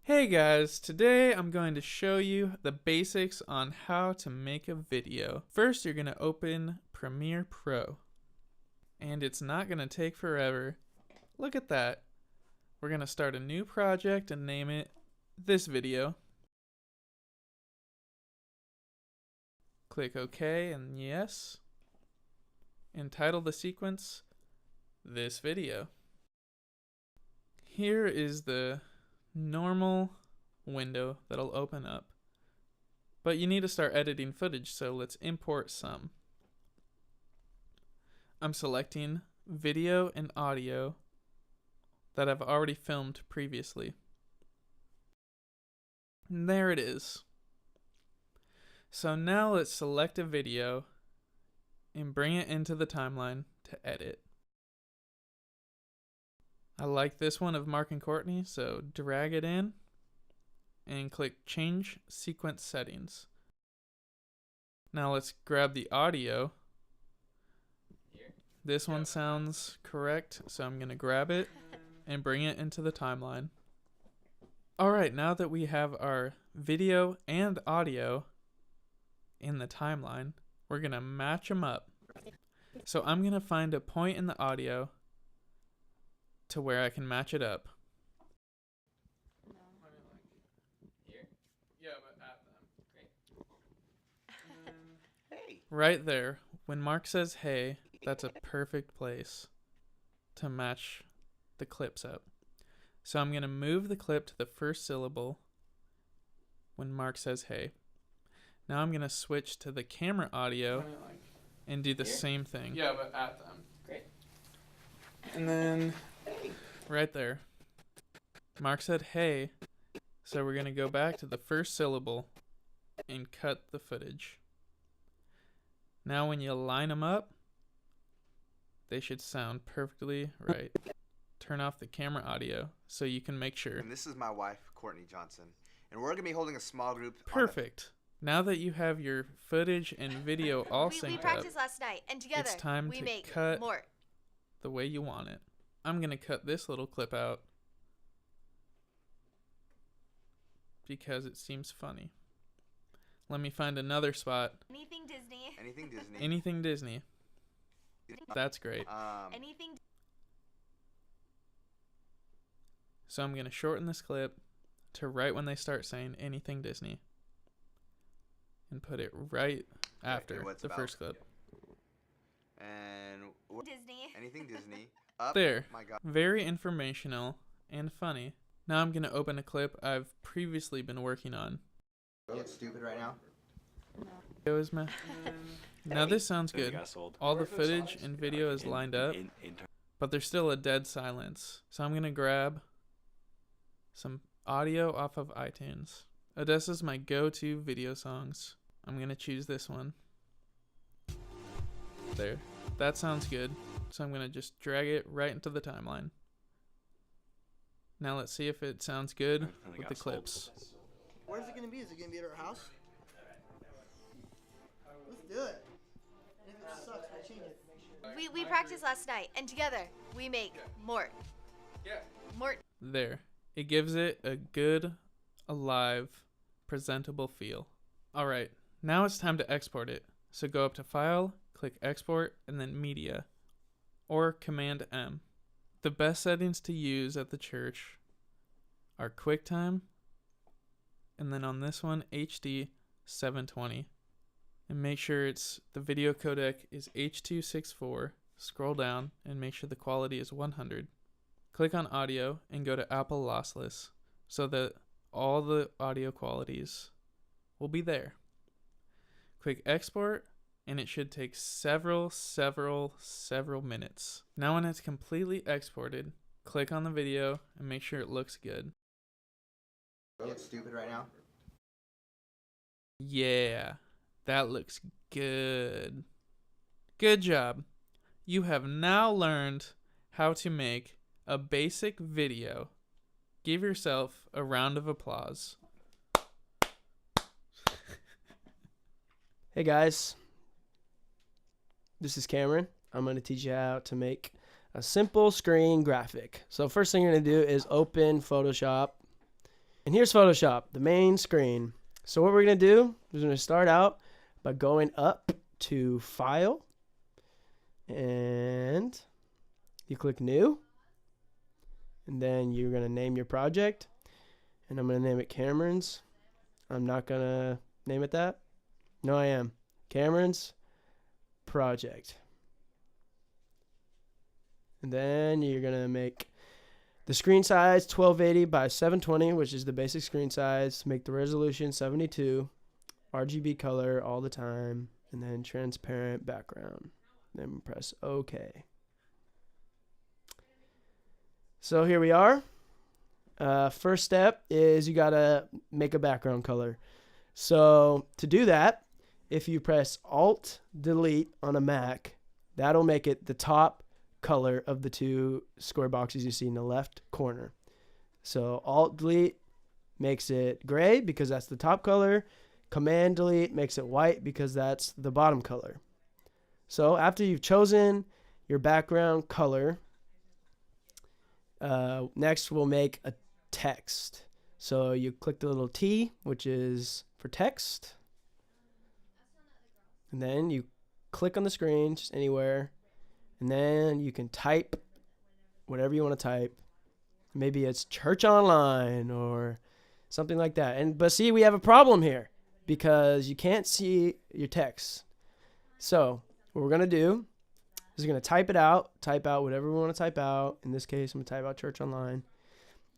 Hey guys, today I'm going to show you the basics on how to make a video. First, you're going to open Premiere Pro. And it's not going to take forever. Look at that. We're going to start a new project and name it this video. Click OK and yes. And title the sequence this video. Here is the normal window that'll open up. But you need to start editing footage, so let's import some. I'm selecting video and audio that I've already filmed previously. And there it is. So now let's select a video and bring it into the timeline to edit. I like this one of Mark and Courtney, so drag it in and click Change Sequence Settings. Now let's grab the audio. This one sounds correct, so I'm going to grab it and bring it into the timeline. Alright, now that we have our video and audio in the timeline, we're going to match them up. So I'm going to find a point in the audio to where I can match it up. Yeah, but at them. Hey. Right there, when Mark says hey, that's a perfect place to match the clips up. So I'm going to move the clip to the first syllable when Mark says hey. Now I'm going to switch to the camera audio and do the same thing. Yeah, but at them. Great. And then right there, Mark said hey, so we're going to go back to the first syllable and cut the footage. Now when you line them up, they should sound perfectly right. Turn off the camera audio so you can make sure. And this is my wife, Courtney Johnson, and we're going to be holding a small group. Perfect. Now that you have your footage and video all synced up, we practiced last night, and together it's time we to make cut more. The way you want it. I'm going to cut this little clip out because it seems funny. Let me find another spot. Anything Disney. Anything Disney. Anything Disney. That's great. Anything. So I'm going to shorten this clip to right when they start saying anything Disney. And put it right after the first clip. And Disney. anything Disney. Up. There. My God. Very informational and funny. Now I'm going to open a clip I've previously been working on. You look stupid right now. Now this sounds good. All the footage and video is lined up, but there's still a dead silence. So I'm going to grab some audio off of iTunes. Odessa's my go-to video songs. I'm going to choose this one. There. That sounds good. So I'm going to just drag it right into the timeline. Now let's see if it sounds good with the clips. Where's it going to be? Is it going to be at our house? Let's do it. And if it sucks, we'll change it. We practiced last night, and together we make more. More. There. It gives it a good, alive, presentable feel. Alright, now it's time to export it. So go up to File, click Export, and then Media, or Command M. The best settings to use at the church are QuickTime, and then on this one, HD 720. And make sure the video codec is H.264. Scroll down and make sure the quality is 100. Click on Audio and go to Apple Lossless so that all the audio qualities will be there. Click Export and it should take several minutes. Now when it's completely exported, click on the video and make sure it looks good. You look stupid right now. Yeah, that looks good. Good job. You have now learned how to make a basic video. Give yourself a round of applause. Hey guys, this is Cameron. I'm going to teach you how to make a simple screen graphic. So first thing you're going to do is open Photoshop. And here's Photoshop, the main screen. So what we're going to do is we're going to start out by going up to File. And you click New. And then you're going to name your project. And I'm going to name it Cameron's. I'm not going to name it that. No, I am. Cameron's project. And then you're going to make the screen size 1280 by 720, which is the basic screen size. Make the resolution 72. RGB color all the time. And then transparent background. Then press OK. So here we are. First step is you got to make a background color. So to do that, if you press Alt-Delete on a Mac, that'll make it the top color of the two square boxes you see in the left corner. So Alt-Delete makes it gray because that's the top color. Command-Delete makes it white because that's the bottom color. So after you've chosen your background color, next we'll make a text. So you click the little T, which is for text. And then you click on the screen, just anywhere. And then you can type whatever you want to type. Maybe it's church online or something like that. But see, we have a problem here because you can't see your text. So what we're going to do is we're going to type out whatever we want to type out. In this case, I'm going to type out church online.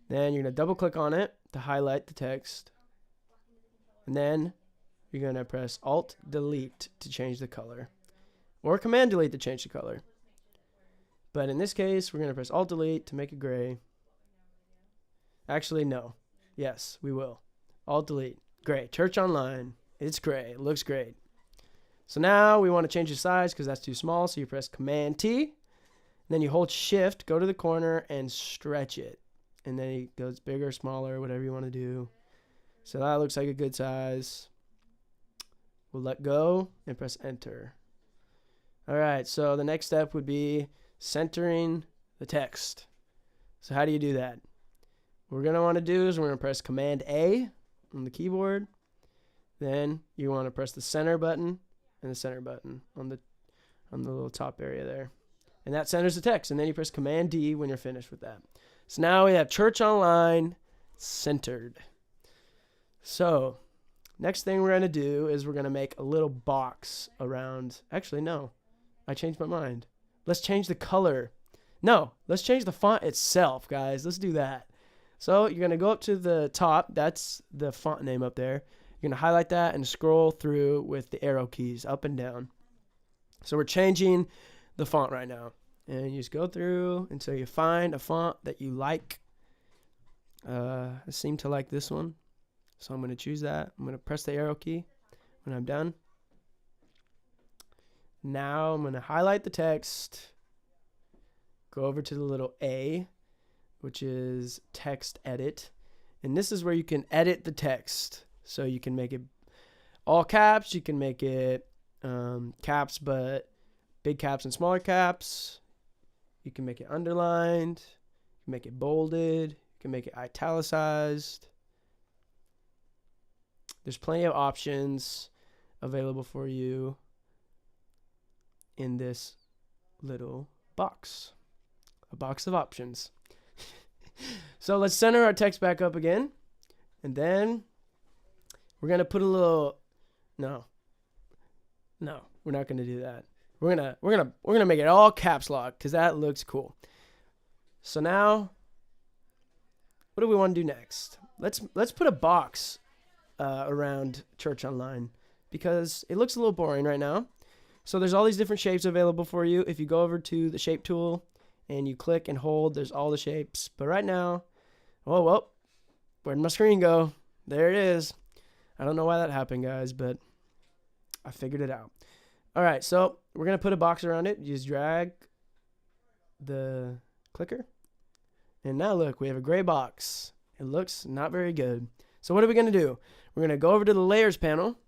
Then you're going to double click on it to highlight the text. And then you're going to press Alt-Delete to change the color. Or Command-Delete to change the color. But in this case, we're going to press Alt-Delete to make it gray. Actually, no. Yes, we will. Alt-Delete. Gray. Church online. It's gray. It looks great. So now we want to change the size because that's too small. So you press Command-T. Then you hold Shift, go to the corner, and stretch it. And then it goes bigger, smaller, whatever you want to do. So that looks like a good size. We'll let go and press Enter. All right, so the next step would be centering the text. So how do you do that? What we're going to want to do is we're going to press Command-A on the keyboard. Then you want to press the center button and the center button on the little top area there. And that centers the text. And then you press Command-D when you're finished with that. So now we have church online centered. So next thing we're going to do is we're going to make a little box around. Actually, no. I changed my mind. Let's change the color. No, let's change the font itself, guys. Let's do that. So you're going to go up to the top. That's the font name up there. You're going to highlight that and scroll through with the arrow keys up and down. So we're changing the font right now. And you just go through until you find a font that you like. I seem to like this one. So I'm going to choose that. I'm going to press the arrow key when I'm done. Now I'm going to highlight the text. Go over to the little A, which is text edit. And this is where you can edit the text. So you can make it all caps. You can make it caps, but big caps and smaller caps. You can make it underlined. You can make it bolded. You can make it italicized. There's plenty of options available for you in this little box. A box of options. So let's center our text back up again. And then we're going to put a little... No, we're not going to do that. We're gonna make it all caps lock because that looks cool. So now, what do we want to do next? Let's put a box around church online because it looks a little boring right now. So there's all these different shapes available for you. If you go over to the shape tool and you click and hold, there's all the shapes. But right now, oh well, where'd my screen go? There it is. I don't know why that happened, guys, but I figured it out. All right, so we're going to put a box around it. You just drag the clicker. And now look, we have a gray box. It looks not very good. So what are we going to do? We're going to go over to the layers panel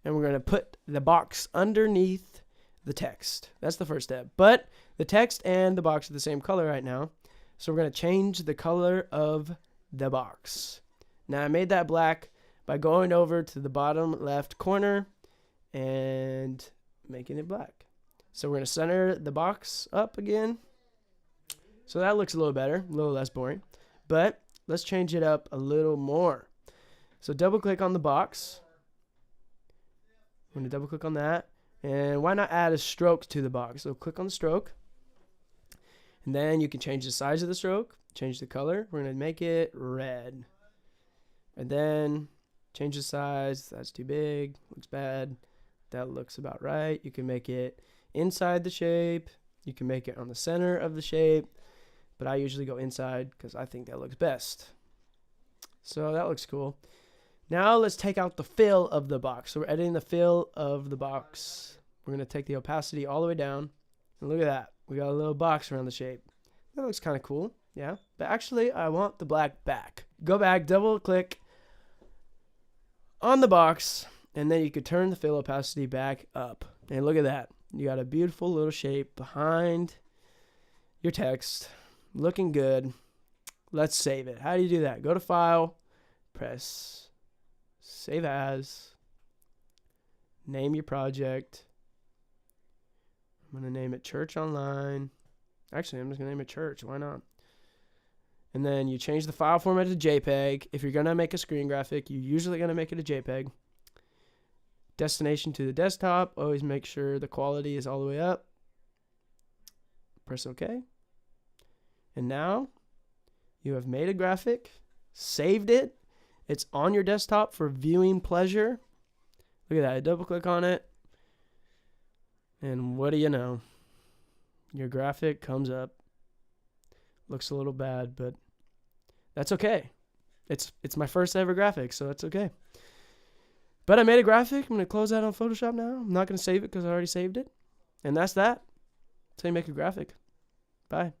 and we're going to put the box underneath the text. That's the first step. But The text and the box are the same color right now. So we're going to change the color of the box. Now I made that black by going over to the bottom left corner and making it black. So we're going to center the box up again. So that looks a little better, a little less boring. But let's change it up a little more. So double click on the box. I'm going to double click on that. And why not add a stroke to the box? So click on the stroke. And then you can change the size of the stroke, change the color. We're going to make it red. And then change the size. That's too big. Looks bad. That looks about right. You can make it inside the shape. You can make it on the center of the shape. But I usually go inside because I think that looks best. So that looks cool. Now let's take out the fill of the box. So we're editing the fill of the box. We're going to take the opacity all the way down. And look at that. We got a little box around the shape. That looks kind of cool. Yeah. But actually, I want the black back. Go back, double click on the box. And then you could turn the fill opacity back up. And look at that. You got a beautiful little shape behind your text. Looking good. Let's save it. How do you do that? Go to File. Press Save As. Name your project. I'm going to name it Church Online. Actually, I'm just going to name it Church. Why not? And then you change the file format to JPEG. If you're going to make a screen graphic, you're usually going to make it a JPEG. Destination to the desktop. Always make sure the quality is all the way up. Press OK. And now you have made a graphic, saved it. It's on your desktop for viewing pleasure. Look at that. I double click on it. And what do you know? Your graphic comes up. Looks a little bad, but that's okay. It's my first ever graphic, so that's okay. But I made a graphic. I'm going to close that on Photoshop now. I'm not going to save it because I already saved it. And that's that. That's how you make a graphic. Bye.